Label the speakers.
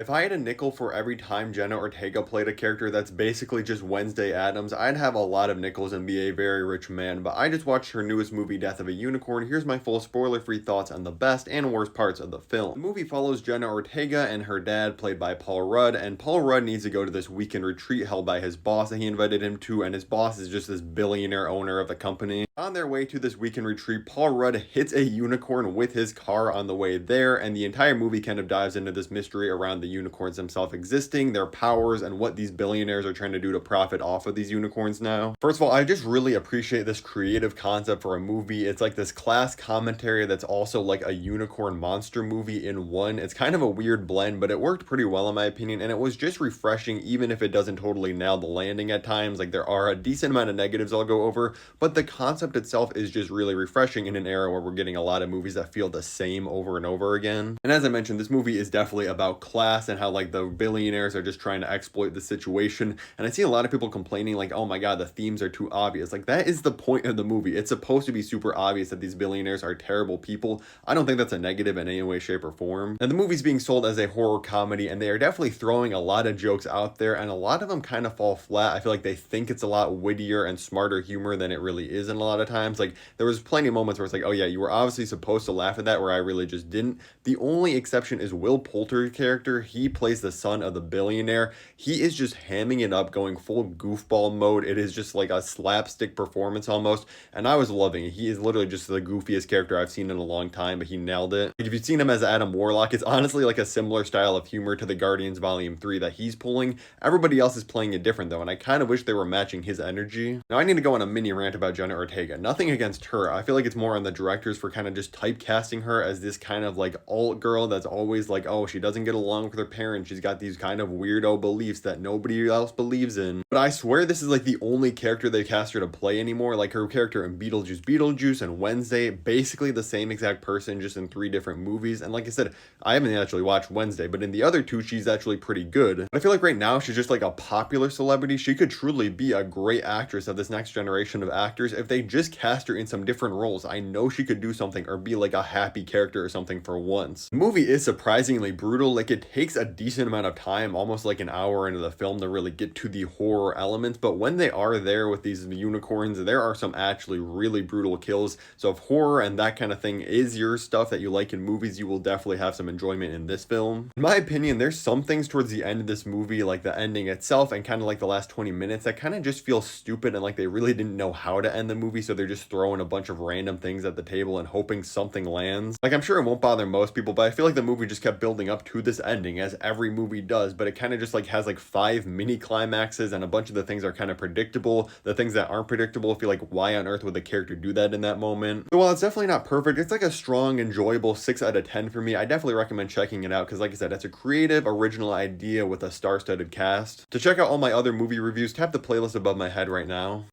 Speaker 1: If I had a nickel for every time Jenna Ortega played a character that's basically just Wednesday Addams, I'd have a lot of nickels and be a very rich man. But I just watched her newest movie, Death of a Unicorn. Here's my full spoiler-free thoughts on the best and worst parts of the film. The movie follows Jenna Ortega and her dad, played by Paul Rudd, and Paul Rudd needs to go to this weekend retreat held by his boss that he invited him to, and his boss is just this billionaire owner of the company. On their way to this weekend retreat, Paul Rudd hits a unicorn with his car on the way there, and the entire movie kind of dives into this mystery around the unicorns themselves existing, their powers, and what these billionaires are trying to do to profit off of these unicorns now. First of all, I just really appreciate this creative concept for a movie. It's like this class commentary that's also like a unicorn monster movie in one. It's kind of a weird blend, but it worked pretty well in my opinion, and it was just refreshing even if it doesn't totally nail the landing at times. Like there are a decent amount of negatives I'll go over, but the concept itself is just really refreshing in an era where we're getting a lot of movies that feel the same over and over again. And as I mentioned, this movie is definitely about class and how like the billionaires are just trying to exploit the situation. And I see a lot of people complaining like, oh my god, the themes are too obvious. Like that is the point of the movie. It's supposed to be super obvious that these billionaires are terrible people. I don't think that's a negative in any way, shape, or form. And the movie's being sold as a horror comedy, and they are definitely throwing a lot of jokes out there, and a lot of them kind of fall flat. I feel like they think it's a lot wittier and smarter humor than it really is in a lot of times. Like there was plenty of moments where it's like, oh yeah, you were obviously supposed to laugh at that, where I really just didn't. The only exception is Will Poulter's character. He plays the son of the billionaire. He is just hamming it up, going full goofball mode. It is just like a slapstick performance almost, and I was loving it. He is literally just the goofiest character I've seen in a long time, but he nailed it. Like, if you've seen him as Adam Warlock, it's honestly like a similar style of humor to the Guardians Volume 3 that he's pulling. Everybody else is playing it different though, and I kind of wish they were matching his energy. Now I need to go on a mini rant about Jenna Ortega. Nothing against her. I feel like it's more on the directors for kind of just typecasting her as this kind of like alt girl that's always like, oh, she doesn't get along with her parents. She's got these kind of weirdo beliefs that nobody else believes in. But I swear this is like the only character they cast her to play anymore. Like her character in Beetlejuice and Wednesday, basically the same exact person, just in 3 different movies. And like I said, I haven't actually watched Wednesday, but in the other 2, she's actually pretty good. But I feel like right now she's just like a popular celebrity. She could truly be a great actress of this next generation of actors if they just cast her in some different roles. I know she could do something or be like a happy character or something for once. The movie is surprisingly brutal. Like it takes a decent amount of time, almost like an hour into the film, to really get to the horror elements. But when they are there with these unicorns, there are some actually really brutal kills. So if horror and that kind of thing is your stuff that you like in movies, you will definitely have some enjoyment in this film. In my opinion, there's some things towards the end of this movie, like the ending itself and kind of like the last 20 minutes, that kind of just feel stupid and like they really didn't know how to end the movie, so they're just throwing a bunch of random things at the table and hoping something lands. Like I'm sure it won't bother most people, but I feel like the movie just kept building up to this ending, as every movie does, but it kind of just like has like 5 mini climaxes, and a bunch of the things are kind of predictable. The things that aren't predictable feel like, why on earth would the character do that in that moment? So while it's definitely not perfect, it's like a strong, enjoyable 6 out of 10 for me. I definitely recommend checking it out because like I said, it's a creative, original idea with a star-studded cast. To check out all my other movie reviews, tap the playlist above my head right now.